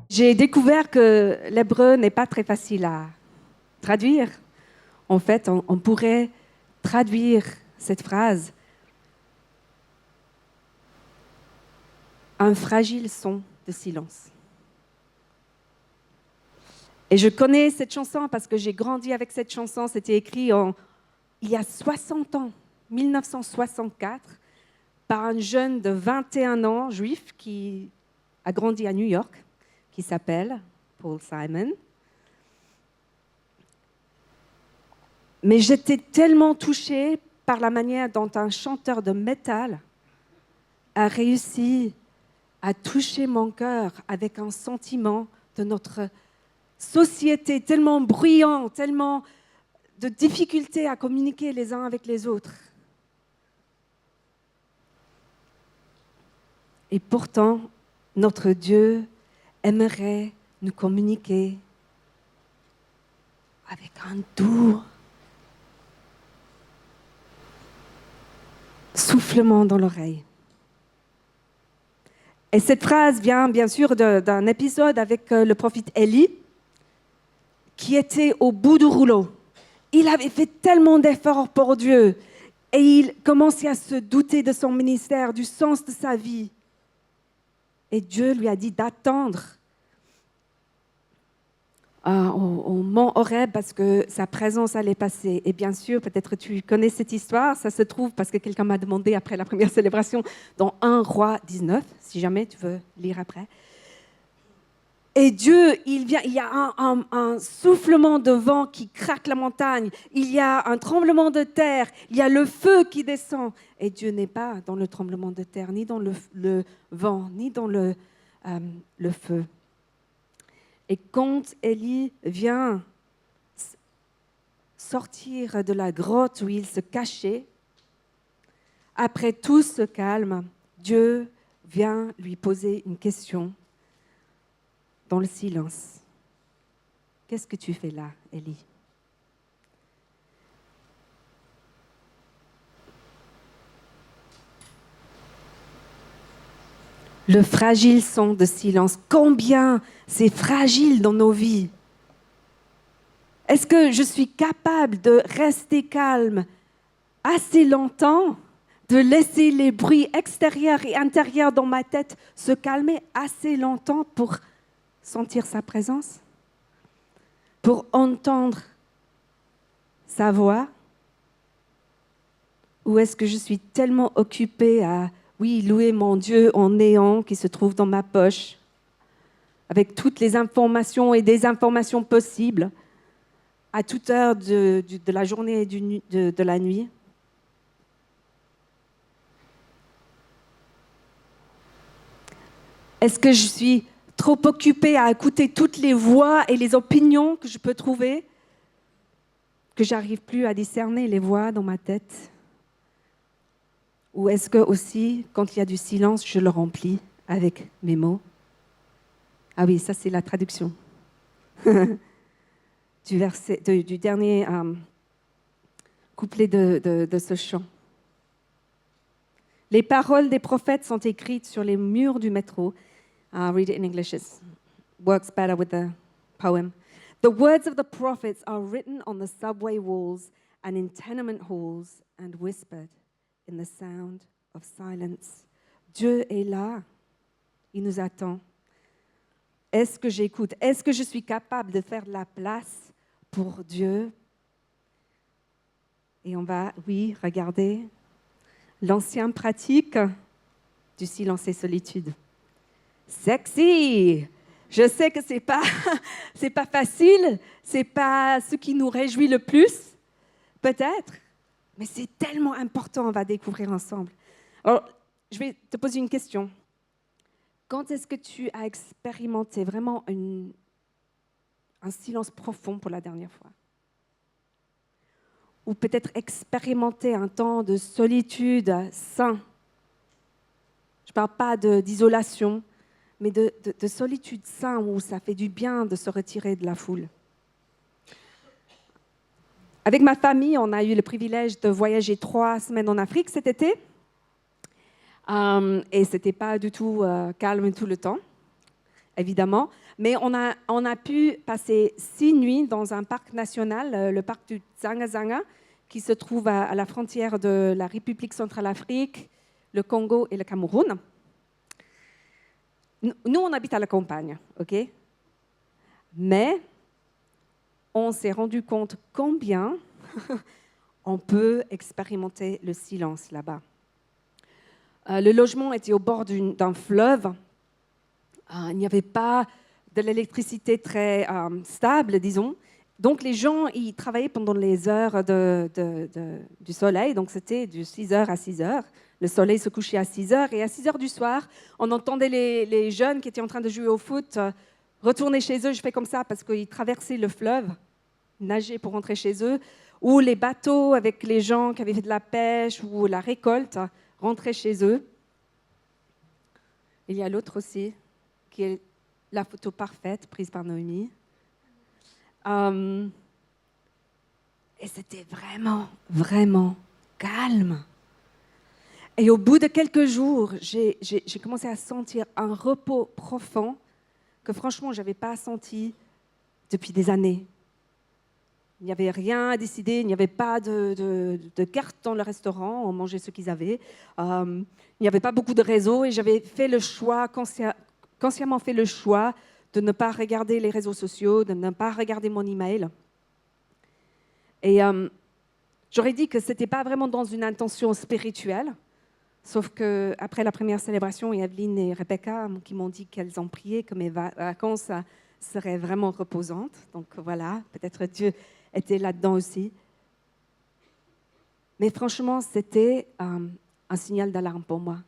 J'ai découvert que l'hébreu n'est pas très facile à traduire. En fait, on pourrait traduire cette phrase un fragile son de silence. Et je connais cette chanson parce que j'ai grandi avec cette chanson. C'était écrit il y a 60 ans, 1964, par un jeune de 21 ans, juif, qui a grandi à New York, qui s'appelle Paul Simon. Mais j'étais tellement touchée par la manière dont un chanteur de métal a réussi à toucher mon cœur avec un sentiment de notre société tellement bruyant, tellement de difficulté à communiquer les uns avec les autres. Et pourtant, notre Dieu aimerait nous communiquer avec un doux soufflement dans l'oreille. Et cette phrase vient bien sûr d'un épisode avec le prophète Élie, qui était au bout du rouleau. Il avait fait tellement d'efforts pour Dieu et il commençait à se douter de son ministère, du sens de sa vie. Et Dieu lui a dit d'attendre au mont Horeb parce que sa présence allait passer. Et bien sûr, peut-être tu connais cette histoire, ça se trouve parce que quelqu'un m'a demandé après la première célébration dans 1 Roi 19, si jamais tu veux lire après. Et Dieu, il y a un soufflement de vent qui craque la montagne, il y a un tremblement de terre, il y a le feu qui descend. Et Dieu n'est pas dans le tremblement de terre, ni dans le vent, ni dans le feu. Et quand Élie vient sortir de la grotte où il se cachait, après tout ce calme, Dieu vient lui poser une question. Dans le silence. Qu'est-ce que tu fais là, Élie? Le fragile son de silence, combien c'est fragile dans nos vies. Est-ce que je suis capable de rester calme assez longtemps, de laisser les bruits extérieurs et intérieurs dans ma tête se calmer assez longtemps pour sentir sa présence, pour entendre sa voix? Ou est-ce que je suis tellement occupée à, louer mon Dieu en néant qui se trouve dans ma poche, avec toutes les informations et désinformations possibles, à toute heure de la journée et de la nuit? Est-ce que je suis trop occupée à écouter toutes les voix et les opinions que je peux trouver, que j'arrive plus à discerner les voix dans ma tête? Ou est-ce que aussi, quand il y a du silence, je le remplis avec mes mots? Ah oui, ça c'est la traduction du dernier couplet de ce chant. Les paroles des prophètes sont écrites sur les murs du métro. I'll read it in English. It works better with the poem. The words of the prophets are written on the subway walls and in tenement halls and whispered in the sound of silence. Dieu est là. Il nous attend. Est-ce que j'écoute? Est-ce que je suis capable de faire de la place pour Dieu? Et on va, regarder l'ancienne pratique du silence et solitude. Sexy! Je sais que c'est pas facile, c'est pas ce qui nous réjouit le plus, peut-être, mais c'est tellement important, on va découvrir ensemble. Alors, je vais te poser une question. Quand est-ce que tu as expérimenté vraiment un silence profond pour la dernière fois? Ou peut-être expérimenter un temps de solitude sain? Je ne parle pas d'isolation, mais de solitude sain où ça fait du bien de se retirer de la foule. Avec ma famille, on a eu le privilège de voyager 3 semaines en Afrique cet été. Et ce n'était pas du tout calme tout le temps. évidemment. Mais on a pu passer 6 nuits dans un parc national, le parc du Zanga-Zanga, qui se trouve à la frontière de la République centrale-Afrique, le Congo et le Cameroun. Nous, on habite à la campagne, ok? Mais on s'est rendu compte combien on peut expérimenter le silence là-bas. Le logement était au bord d'un fleuve. Il n'y avait pas de l'électricité très stable, disons. Donc, les gens, ils travaillaient pendant les heures du soleil. Donc, c'était de 6 heures à 6 heures. Le soleil se couchait à 6 heures. Et à 6 heures du soir, on entendait les jeunes qui étaient en train de jouer au foot retourner chez eux. Je fais comme ça parce qu'ils traversaient le fleuve, nager pour rentrer chez eux. Ou les bateaux avec les gens qui avaient fait de la pêche ou la récolte rentraient chez eux. Il y a l'autre aussi, qui est la photo parfaite prise par Noémie. Et c'était vraiment, vraiment calme. Et au bout de quelques jours, j'ai commencé à sentir un repos profond que franchement, je n'avais pas senti depuis des années. Il n'y avait rien à décider, il n'y avait pas de carte dans le restaurant, on mangeait ce qu'ils avaient. Il n'y avait pas beaucoup de réseaux et j'avais fait le choix, consciemment fait le choix de ne pas regarder les réseaux sociaux, de ne pas regarder mon email. Et j'aurais dit que ce n'était pas vraiment dans une intention spirituelle, sauf qu'après la première célébration, Evelyne et Rebecca qui m'ont dit qu'elles ont prié que mes vacances seraient vraiment reposantes. Donc voilà, peut-être Dieu était là-dedans aussi. Mais franchement, c'était un signal d'alarme pour moi.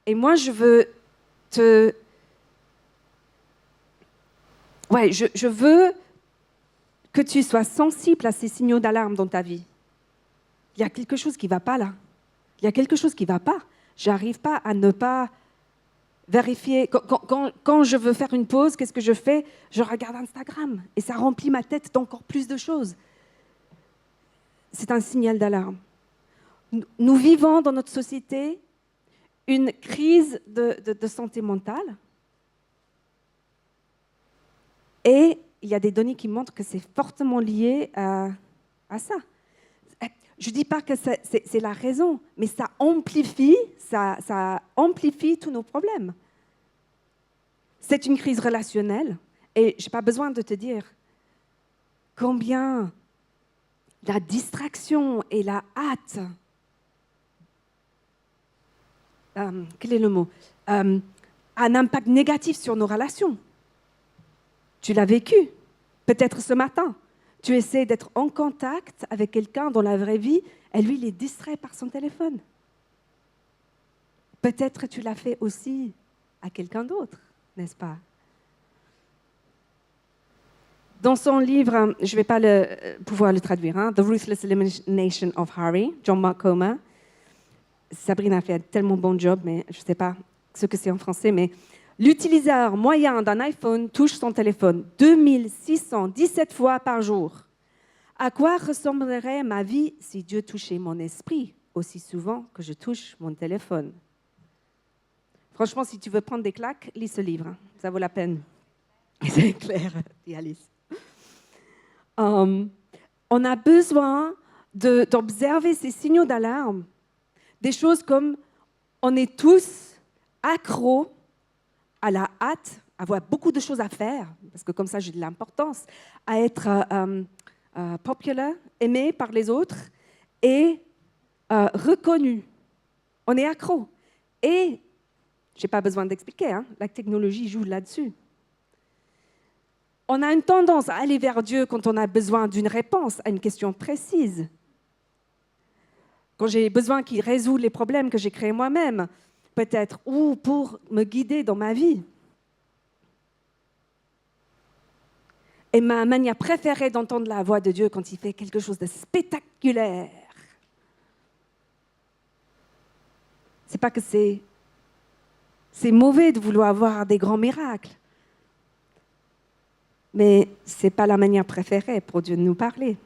Et moi, je veux je veux que tu sois sensible à ces signaux d'alarme dans ta vie. Il y a quelque chose qui ne va pas là. Il y a quelque chose qui ne va pas. Je n'arrive pas à ne pas vérifier. Quand je veux faire une pause, qu'est-ce que je fais? Je regarde Instagram et ça remplit ma tête d'encore plus de choses. C'est un signal d'alarme. Nous vivons dans notre société une crise de santé mentale et il y a des données qui montrent que c'est fortement lié à ça. Je ne dis pas que c'est la raison, mais ça amplifie tous nos problèmes. C'est une crise relationnelle et je n'ai pas besoin de te dire combien la distraction et la hâte, quel est le mot, a un impact négatif sur nos relations. Tu l'as vécu, peut-être ce matin. Tu essaies d'être en contact avec quelqu'un dans la vraie vie et lui, il est distrait par son téléphone. Peut-être tu l'as fait aussi à quelqu'un d'autre, n'est-ce pas? Dans son livre, je ne vais pas pouvoir le traduire, The Ruthless Elimination of Hurry, John Mark Comer. Sabrina a fait un tellement bon job, mais je ne sais pas ce que c'est en français, mais l'utilisateur moyen d'un iPhone touche son téléphone 2617 fois par jour. À quoi ressemblerait ma vie si Dieu touchait mon esprit aussi souvent que je touche mon téléphone? Franchement, si tu veux prendre des claques, lis ce livre. Ça vaut la peine. C'est clair, dit Alice. On a besoin d'observer ces signaux d'alarme. Des choses comme on est tous accros à la hâte, à avoir beaucoup de choses à faire, parce que comme ça j'ai de l'importance, à être populaire, aimé par les autres et reconnu. On est accro. Et, je n'ai pas besoin d'expliquer, la technologie joue là-dessus. On a une tendance à aller vers Dieu quand on a besoin d'une réponse à une question précise. Quand j'ai besoin qu'il résout les problèmes que j'ai créés moi-même, peut-être, ou pour me guider dans ma vie. Et ma manière préférée d'entendre la voix de Dieu quand il fait quelque chose de spectaculaire, c'est pas que c'est mauvais de vouloir avoir des grands miracles, mais c'est pas la manière préférée pour Dieu de nous parler.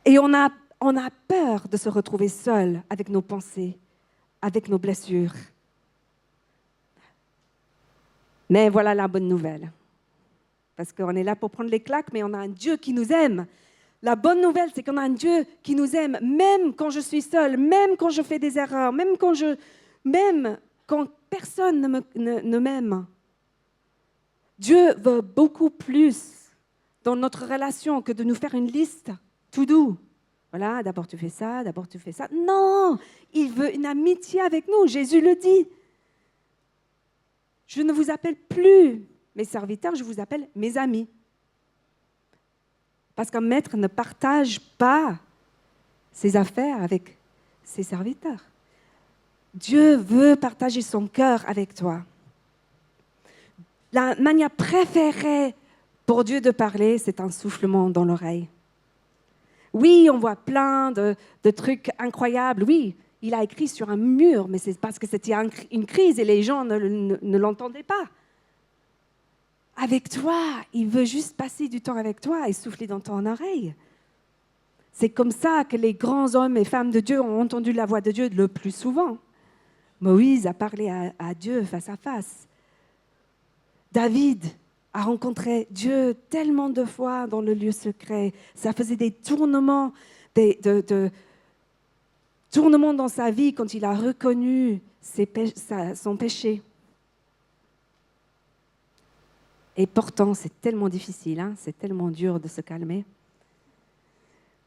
Et on a peur de se retrouver seul avec nos pensées, avec nos blessures. Mais voilà la bonne nouvelle. Parce qu'on est là pour prendre les claques, mais on a un Dieu qui nous aime. La bonne nouvelle, c'est qu'on a un Dieu qui nous aime, même quand je suis seule, même quand je fais des erreurs, même quand personne ne m'aime. Dieu veut beaucoup plus dans notre relation que de nous faire une liste tout doux. Voilà, d'abord tu fais ça, d'abord tu fais ça. Non, il veut une amitié avec nous. Jésus le dit. Je ne vous appelle plus mes serviteurs, je vous appelle mes amis. Parce qu'un maître ne partage pas ses affaires avec ses serviteurs. Dieu veut partager son cœur avec toi. La manière préférée pour Dieu de parler, c'est un soufflement dans l'oreille. Oui, on voit plein de trucs incroyables. Oui, il a écrit sur un mur, mais c'est parce que c'était une crise et les gens ne l'entendaient pas. Avec toi, il veut juste passer du temps avec toi et souffler dans ton oreille. C'est comme ça que les grands hommes et femmes de Dieu ont entendu la voix de Dieu le plus souvent. Moïse a parlé à Dieu face à face. David a rencontré Dieu tellement de fois dans le lieu secret. Ça faisait des tournements, tournements dans sa vie quand il a reconnu son péché. Et pourtant, c'est tellement difficile, hein? C'est tellement dur de se calmer.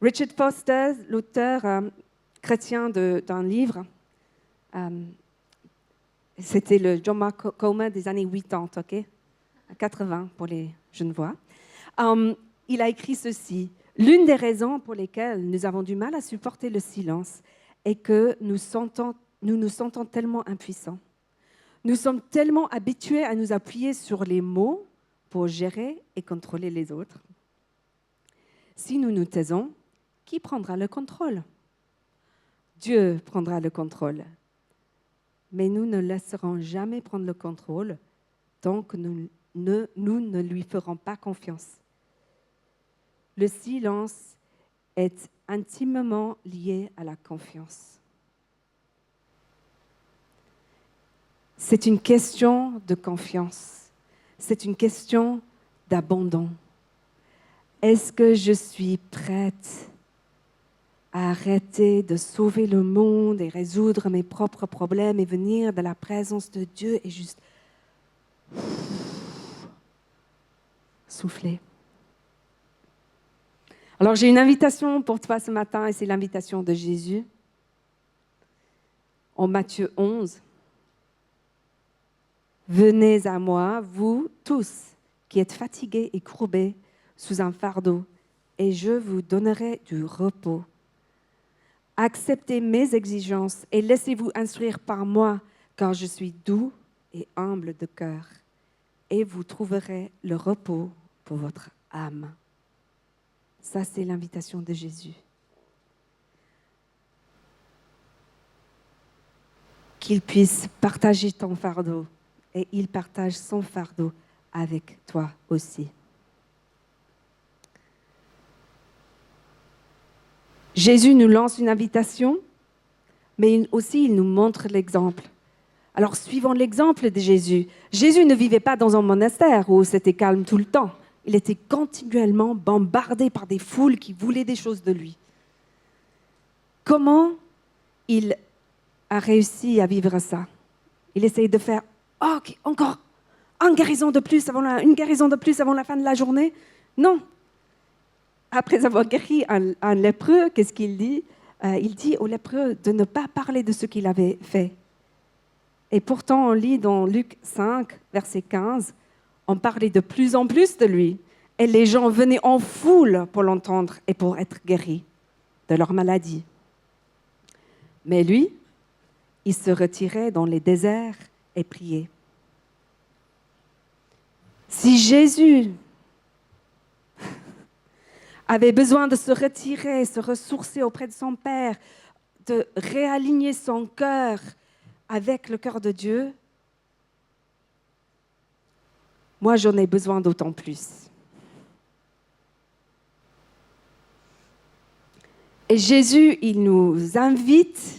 Richard Foster, l'auteur chrétien d'un livre, c'était le John Mark Comer des années 80, ok? 80 pour les Genevois. Il a écrit ceci. L'une des raisons pour lesquelles nous avons du mal à supporter le silence est que nous nous sentons tellement impuissants. Nous sommes tellement habitués à nous appuyer sur les mots pour gérer et contrôler les autres. Si nous nous taisons, qui prendra le contrôle? Dieu prendra le contrôle. Mais nous ne laisserons jamais prendre le contrôle tant que nous ne lui ferons pas confiance. Le silence est intimement lié à la confiance. C'est une question de confiance. C'est une question d'abandon. Est-ce que je suis prête à arrêter de sauver le monde et résoudre mes propres problèmes et venir de la présence de Dieu et juste souffler? Alors j'ai une invitation pour toi ce matin et c'est l'invitation de Jésus. En Matthieu 11. Venez à moi, vous tous qui êtes fatigués et courbés sous un fardeau, et je vous donnerai du repos. Acceptez mes exigences et laissez-vous instruire par moi, car je suis doux et humble de cœur, et vous trouverez le repos pour votre âme. Ça, c'est l'invitation de Jésus. Qu'il puisse partager ton fardeau. Et il partage son fardeau avec toi aussi. Jésus nous lance une invitation, mais aussi il nous montre l'exemple. Alors suivons l'exemple de Jésus. Jésus ne vivait pas dans un monastère où c'était calme tout le temps. Il était continuellement bombardé par des foules qui voulaient des choses de lui. Comment il a réussi à vivre ça? Il essaye de faire ok, encore une guérison de plus avant la fin de la journée. Non. Après avoir guéri un lépreux, qu'est-ce qu'il dit? Il dit au lépreux de ne pas parler de ce qu'il avait fait. Et pourtant, on lit dans Luc 5, verset 15, on parlait de plus en plus de lui. Et les gens venaient en foule pour l'entendre et pour être guéris de leur maladie. Mais lui, il se retirait dans les déserts et prier. Si Jésus avait besoin de se retirer, se ressourcer auprès de son Père, de réaligner son cœur avec le cœur de Dieu, moi j'en ai besoin d'autant plus. Et Jésus, il nous invite,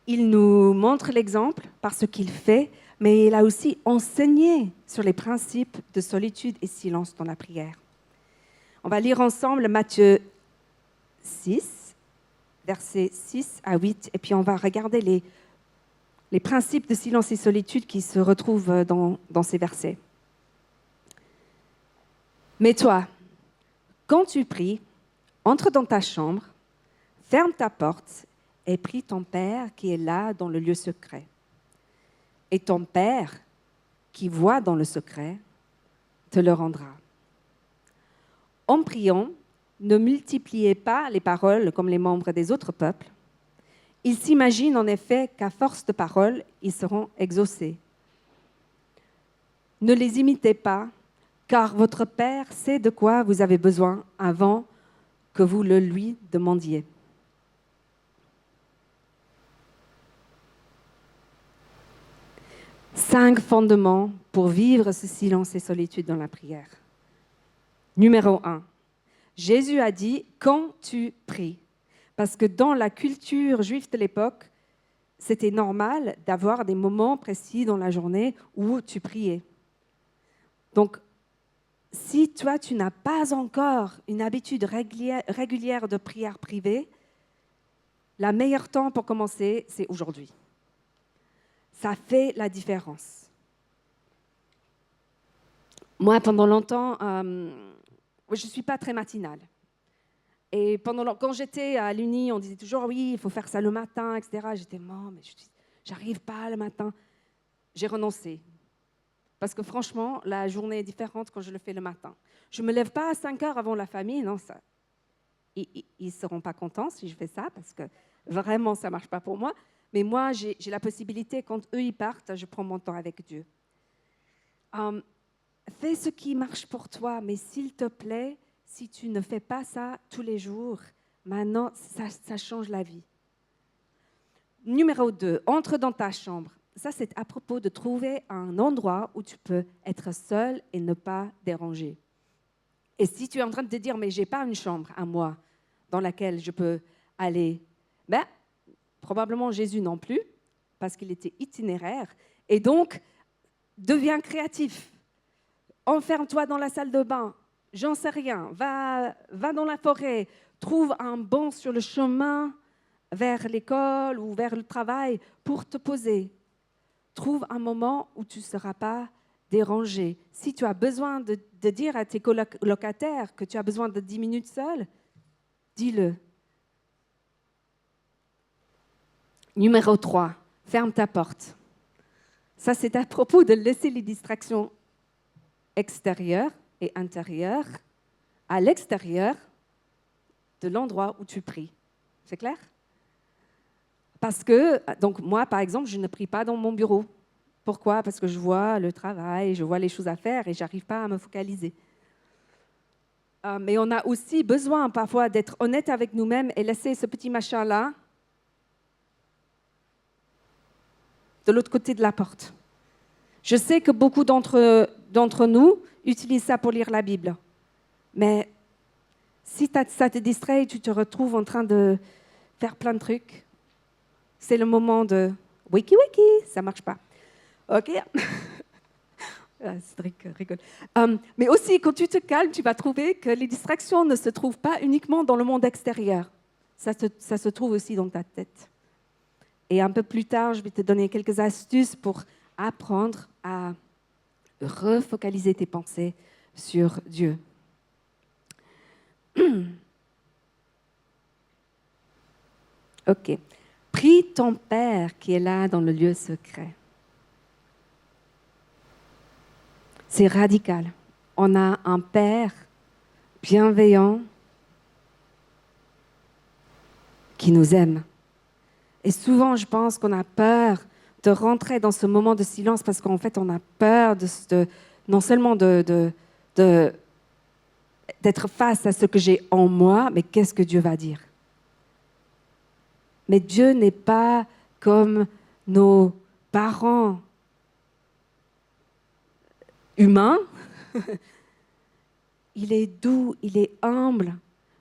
il nous montre l'exemple par ce qu'il fait, mais il a aussi enseigné sur les principes de solitude et silence dans la prière. On va lire ensemble Matthieu 6, versets 6 à 8, et puis on va regarder les principes de silence et solitude qui se retrouvent dans ces versets. Mais toi, quand tu pries, entre dans ta chambre, ferme ta porte et prie ton Père qui est là dans le lieu secret. Et ton Père, qui voit dans le secret, te le rendra. En priant, ne multipliez pas les paroles comme les membres des autres peuples. Ils s'imaginent en effet qu'à force de paroles, ils seront exaucés. Ne les imitez pas, car votre Père sait de quoi vous avez besoin avant que vous le lui demandiez. Cinq fondements pour vivre ce silence et solitude dans la prière. Numéro 1. Jésus a dit « quand tu pries ». Parce que dans la culture juive de l'époque, c'était normal d'avoir des moments précis dans la journée où tu priais. Donc, si toi, tu n'as pas encore une habitude régulière de prière privée, le meilleur temps pour commencer, c'est aujourd'hui. Ça fait la différence. Moi, pendant longtemps, je ne suis pas très matinale. Et quand j'étais à l'Uni, on disait toujours, oui, il faut faire ça le matin, etc. J'étais, non, mais je n'arrive pas le matin. J'ai renoncé. Parce que franchement, la journée est différente quand je le fais le matin. Je ne me lève pas à 5 heures avant la famille, non, ça. Ils ne seront pas contents si je fais ça, parce que vraiment, ça ne marche pas pour moi. Mais moi, j'ai la possibilité, quand eux, ils partent, je prends mon temps avec Dieu. Fais ce qui marche pour toi, mais s'il te plaît, si tu ne fais pas ça tous les jours, maintenant, ça change la vie. Numéro 2, entre dans ta chambre. Ça, c'est à propos de trouver un endroit où tu peux être seul et ne pas déranger. Et si tu es en train de te dire, mais je n'ai pas une chambre à moi dans laquelle je peux aller, ben, probablement Jésus non plus, parce qu'il était itinéraire. Et donc, deviens créatif. Enferme-toi dans la salle de bain. J'en sais rien. Va dans la forêt. Trouve un banc sur le chemin vers l'école ou vers le travail pour te poser. Trouve un moment où tu ne seras pas dérangé. Si tu as besoin de dire à tes colocataires que tu as besoin de 10 minutes seul, dis-le. Numéro 3, ferme ta porte. Ça, c'est à propos de laisser les distractions extérieures et intérieures à l'extérieur de l'endroit où tu pries. C'est clair? Parce que, donc moi, par exemple, je ne prie pas dans mon bureau. Pourquoi? Parce que je vois le travail, je vois les choses à faire et je n'arrive pas à me focaliser. Mais on a aussi besoin parfois d'être honnête avec nous-mêmes et laisser ce petit machin-là de l'autre côté de la porte. Je sais que beaucoup d'entre nous utilisent ça pour lire la Bible. Mais si ça te distrait et tu te retrouves en train de faire plein de trucs, c'est le moment de wiki, ça ne marche pas. OK? Cédric rigole. Mais aussi, quand tu te calmes, tu vas trouver que les distractions ne se trouvent pas uniquement dans le monde extérieur. Ça se trouve aussi dans ta tête. Et un peu plus tard, je vais te donner quelques astuces pour apprendre à refocaliser tes pensées sur Dieu. OK. Prie ton Père qui est là dans le lieu secret. C'est radical. On a un Père bienveillant qui nous aime. Et souvent, je pense qu'on a peur de rentrer dans ce moment de silence parce qu'en fait, on a peur non seulement d'être face à ce que j'ai en moi, mais qu'est-ce que Dieu va dire? Mais Dieu n'est pas comme nos parents humain, il est doux, il est humble.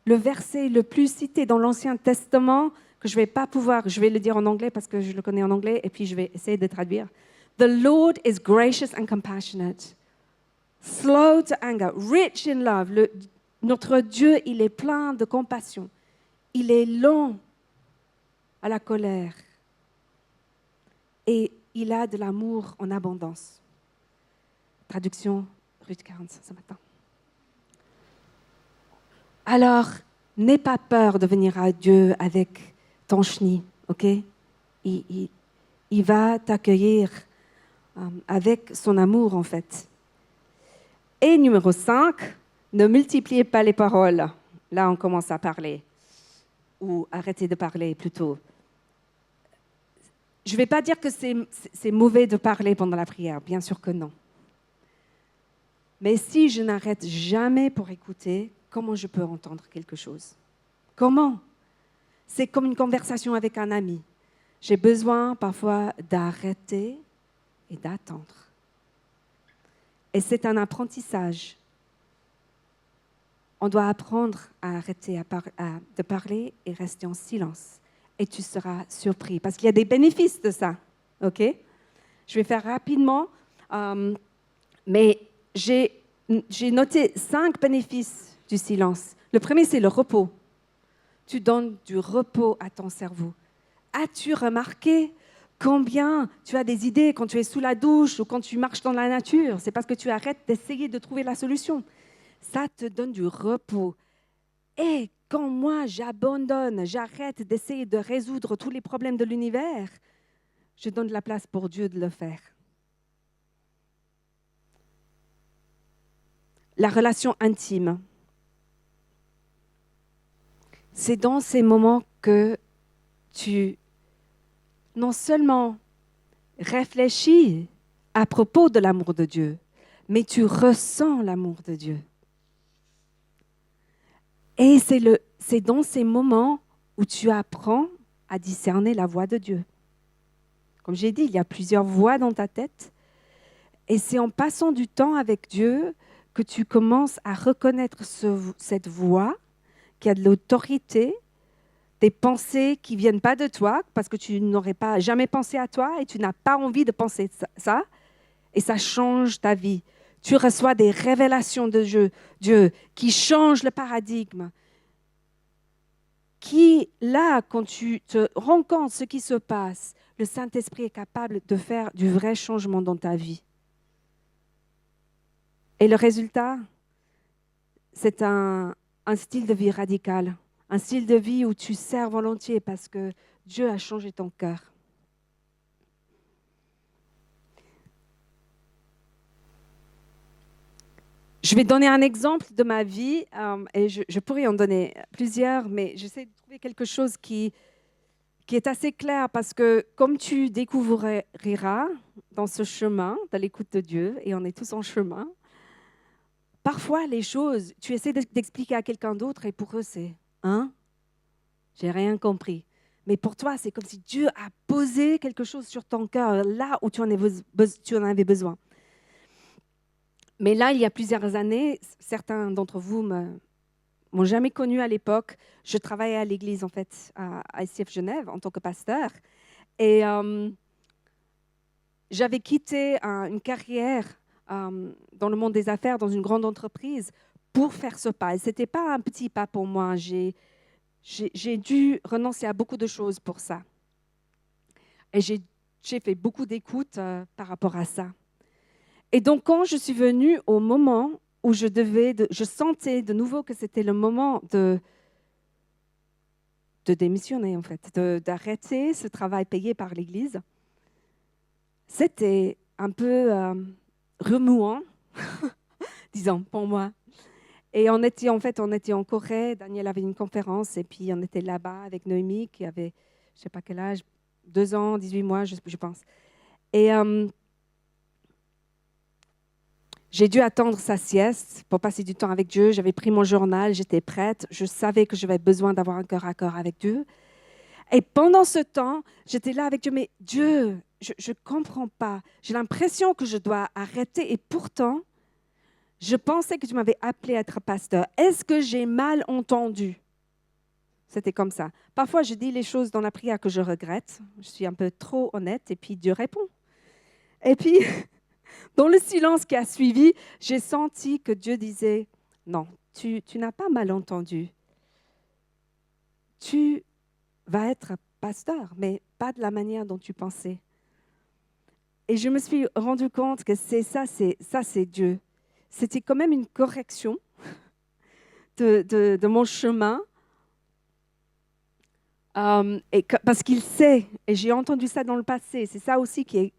Le verset le plus cité dans l'Ancien Testament, que je vais le dire en anglais parce que je le connais en anglais, et puis je vais essayer de traduire. The Lord is gracious and compassionate, slow to anger, rich in love. Notre Dieu, il est plein de compassion. Il est lent à la colère. Et il a de l'amour en abondance. Traduction Ruth 45 ce matin. Alors, n'aie pas peur de venir à Dieu avec ton chenille, ok? Il va t'accueillir avec son amour, en fait. Et numéro 5, ne multipliez pas les paroles. Là, on commence à parler. Ou arrêtez de parler, plutôt. Je ne vais pas dire que c'est mauvais de parler pendant la prière, bien sûr que non. Mais si je n'arrête jamais pour écouter, comment je peux entendre quelque chose? Comment? C'est comme une conversation avec un ami. J'ai besoin parfois d'arrêter et d'attendre. Et c'est un apprentissage. On doit apprendre à arrêter de parler et rester en silence. Et tu seras surpris, parce qu'il y a des bénéfices de ça. Ok? Je vais faire rapidement, mais j'ai noté 5 bénéfices du silence. Le premier, c'est le repos. Tu donnes du repos à ton cerveau. As-tu remarqué combien tu as des idées quand tu es sous la douche ou quand tu marches dans la nature? C'est parce que tu arrêtes d'essayer de trouver la solution. Ça te donne du repos. Et quand moi, j'abandonne, j'arrête d'essayer de résoudre tous les problèmes de l'univers, je donne de la place pour Dieu de le faire. La relation intime. C'est dans ces moments que tu, non seulement réfléchis à propos de l'amour de Dieu, mais tu ressens l'amour de Dieu. Et c'est dans ces moments où tu apprends à discerner la voix de Dieu. Comme j'ai dit, il y a plusieurs voix dans ta tête. Et c'est en passant du temps avec Dieu que tu commences à reconnaître cette voix qui a de l'autorité, des pensées qui ne viennent pas de toi, parce que tu n'aurais pas jamais pensé à toi et tu n'as pas envie de penser ça. Et ça change ta vie. Tu reçois des révélations de Dieu qui changent le paradigme. Qui, là, quand tu te rends compte de ce qui se passe, le Saint-Esprit est capable de faire du vrai changement dans ta vie. Et le résultat, c'est un style de vie radical. Un style de vie où tu sers volontiers parce que Dieu a changé ton cœur. Je vais donner un exemple de ma vie et je pourrais en donner plusieurs, mais j'essaie de trouver quelque chose qui est assez clair parce que comme tu découvriras dans ce chemin de l'écoute de Dieu, et on est tous en chemin, parfois les choses, tu essaies d'expliquer à quelqu'un d'autre et pour eux c'est « Hein? J'ai rien compris ». Mais pour toi, c'est comme si Dieu a posé quelque chose sur ton cœur là où tu en avais besoin. Mais là, il y a plusieurs années, certains d'entre vous m'ont jamais connue à l'époque. Je travaillais à l'église, en fait, à ICF Genève, en tant que pasteur. Et j'avais quitté une carrière dans le monde des affaires, dans une grande entreprise, pour faire ce pas. Et ce n'était pas un petit pas pour moi. J'ai dû renoncer à beaucoup de choses pour ça. Et j'ai fait beaucoup d'écoute par rapport à ça. Et donc, quand je suis venue au moment où je sentais de nouveau que c'était le moment de démissionner, en fait, d'arrêter ce travail payé par l'Église, c'était un peu remuant, disons, pour moi. Et on était en Corée, Daniel avait une conférence, et puis on était là-bas avec Noémie, qui avait, je ne sais pas quel âge, 2 ans, 18 mois, je pense. Et j'ai dû attendre sa sieste pour passer du temps avec Dieu. J'avais pris mon journal, j'étais prête. Je savais que j'avais besoin d'avoir un cœur à cœur avec Dieu. Et pendant ce temps, j'étais là avec Dieu. Mais Dieu, je ne comprends pas. J'ai l'impression que je dois arrêter. Et pourtant, je pensais que tu m'avais appelé à être pasteur. Est-ce que j'ai mal entendu? C'était comme ça. Parfois, je dis les choses dans la prière que je regrette. Je suis un peu trop honnête et puis Dieu répond. Et puis, dans le silence qui a suivi, j'ai senti que Dieu disait, non, tu n'as pas mal entendu. Tu vas être pasteur, mais pas de la manière dont tu pensais. Et je me suis rendu compte que c'est Dieu. C'était quand même une correction de mon chemin. Parce qu'il sait, et j'ai entendu ça dans le passé, c'est ça aussi qui est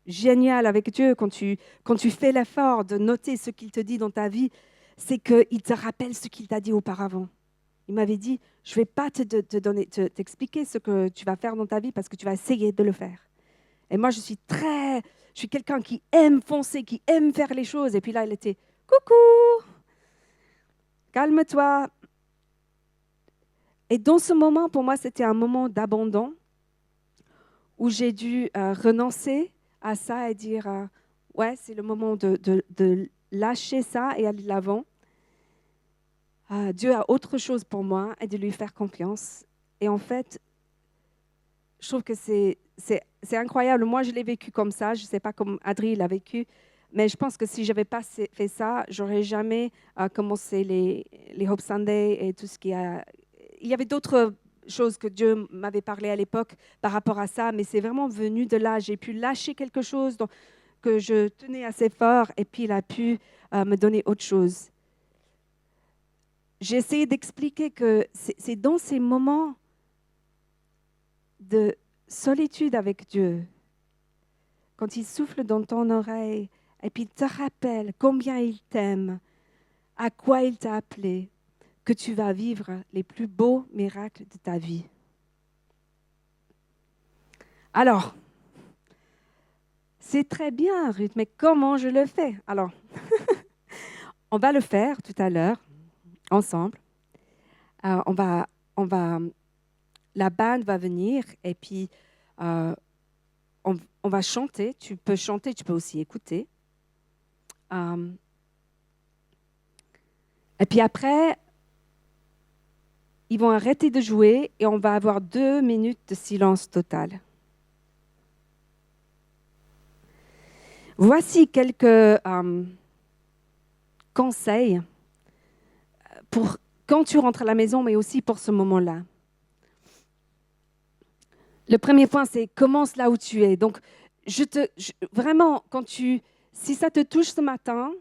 génial avec Dieu quand tu fais l'effort de noter ce qu'il te dit dans ta vie, c'est qu'il te rappelle ce qu'il t'a dit auparavant. Il m'avait dit, je ne vais pas t'expliquer ce que tu vas faire dans ta vie parce que tu vas essayer de le faire. Et moi, je suis quelqu'un qui aime foncer, qui aime faire les choses. Et puis là, il était, coucou, calme-toi. Et dans ce moment, pour moi, c'était un moment d'abandon où j'ai dû renoncer à ça et dire, ouais, c'est le moment de lâcher ça et aller de l'avant. Dieu a autre chose pour moi et de lui faire confiance. Et en fait, je trouve que c'est incroyable. Moi, je l'ai vécu comme ça. Je ne sais pas comment Adri l'a vécu. Mais je pense que si je n'avais pas fait ça, je n'aurais jamais commencé les Hope Sunday et tout ce qui a... Il y avait d'autres choses que Dieu m'avait parlé à l'époque par rapport à ça, mais c'est vraiment venu de là. J'ai pu lâcher quelque chose que je tenais assez fort et puis il a pu me donner autre chose. J'ai essayé d'expliquer que c'est dans ces moments de solitude avec Dieu, quand il souffle dans ton oreille et puis il te rappelle combien il t'aime, à quoi il t'a appelé, que tu vas vivre les plus beaux miracles de ta vie. Alors, c'est très bien, Ruth, mais comment je le fais? Alors, on va le faire tout à l'heure, ensemble. La bande va venir et puis on va chanter. Tu peux chanter, tu peux aussi écouter. Et puis après, ils vont arrêter de jouer et on va avoir 2 minutes de silence total. Voici quelques conseils pour quand tu rentres à la maison, mais aussi pour ce moment-là. Le premier point, c'est commence là où tu es. Donc, vraiment, si ça te touche ce matin,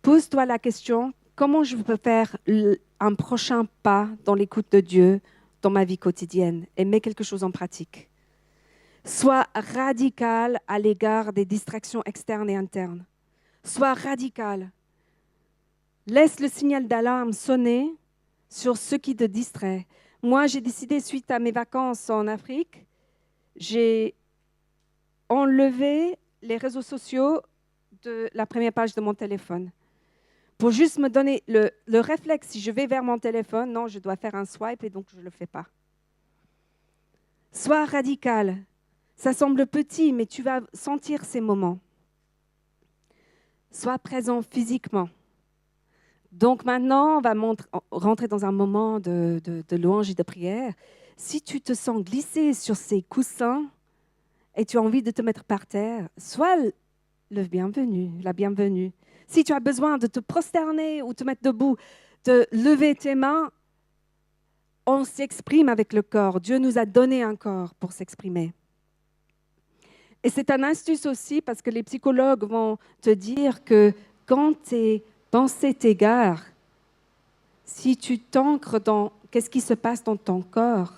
pose-toi la question, comment je peux faire un prochain pas dans l'écoute de Dieu dans ma vie quotidienne et mets quelque chose en pratique. Sois radical à l'égard des distractions externes et internes. Sois radical. Laisse le signal d'alarme sonner sur ce qui te distrait. Moi, j'ai décidé, suite à mes vacances en Afrique, j'ai enlevé les réseaux sociaux de la première page de mon téléphone. Pour juste me donner le réflexe, si je vais vers mon téléphone, non, je dois faire un swipe et donc je ne le fais pas. Sois radical. Ça semble petit, mais tu vas sentir ces moments. Sois présent physiquement. Donc maintenant, on va rentrer dans un moment de louange et de prière. Si tu te sens glisser sur ces coussins et tu as envie de te mettre par terre, sois la bienvenue. Si tu as besoin de te prosterner ou te mettre debout, de lever tes mains, on s'exprime avec le corps. Dieu nous a donné un corps pour s'exprimer. Et c'est une astuce aussi parce que les psychologues vont te dire que quand tes pensées t'égarent, si tu t'ancres dans qu'est-ce qui se passe dans ton corps,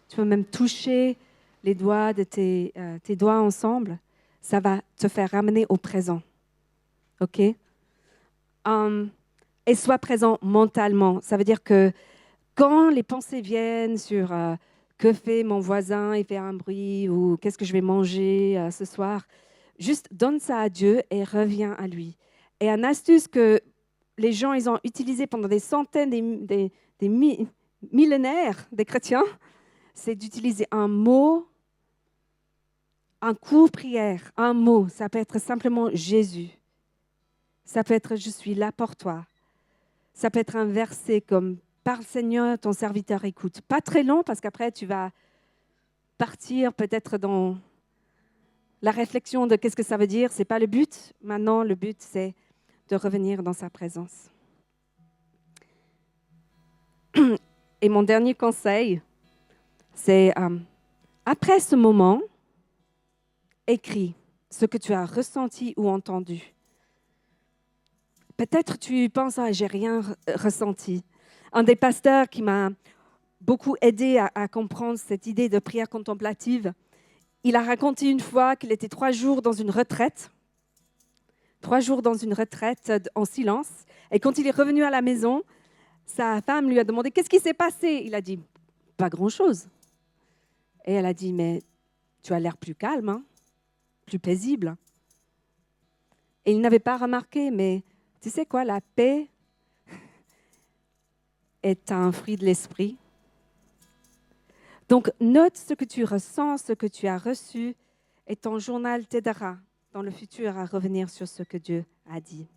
tu peux même toucher les doigts de tes doigts ensemble, ça va te faire ramener au présent. OK? Et sois présent mentalement. Ça veut dire que quand les pensées viennent sur que fait mon voisin, il fait un bruit, ou qu'est-ce que je vais manger ce soir, juste donne ça à Dieu et reviens à lui. Et une astuce que les gens ils ont utilisée pendant des centaines, des millénaires des chrétiens, c'est d'utiliser un mot, un court prière, un mot. Ça peut être simplement Jésus. Ça peut être « Je suis là pour toi ». Ça peut être un verset comme « Parle Seigneur, ton serviteur écoute ». Pas très long parce qu'après tu vas partir peut-être dans la réflexion de qu'est-ce que ça veut dire. Ce n'est pas le but. Maintenant, le but, c'est de revenir dans sa présence. Et mon dernier conseil, c'est après ce moment, écris ce que tu as ressenti ou entendu. Peut-être tu penses, j'ai rien ressenti. Un des pasteurs qui m'a beaucoup aidé à comprendre cette idée de prière contemplative, il a raconté une fois qu'il était 3 jours dans une retraite. 3 jours dans une retraite en silence. Et quand il est revenu à la maison, sa femme lui a demandé « Qu'est-ce qui s'est passé ?» Il a dit « Pas grand-chose. » Et elle a dit « Mais tu as l'air plus calme, hein, plus paisible. » Et il n'avait pas remarqué, mais tu sais quoi, la paix est un fruit de l'esprit. Donc, note ce que tu ressens, ce que tu as reçu, et ton journal t'aidera dans le futur à revenir sur ce que Dieu a dit.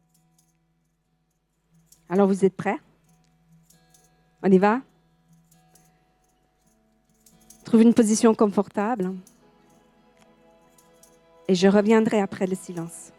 Alors, vous êtes prêts? On y va? Trouve une position confortable. Et je reviendrai après le silence.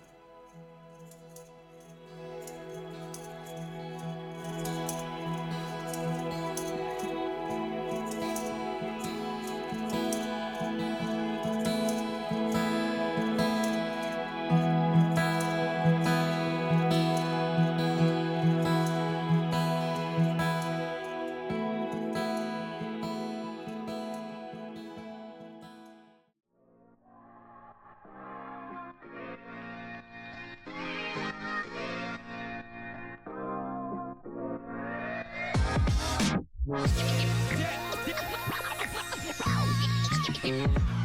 Yeah.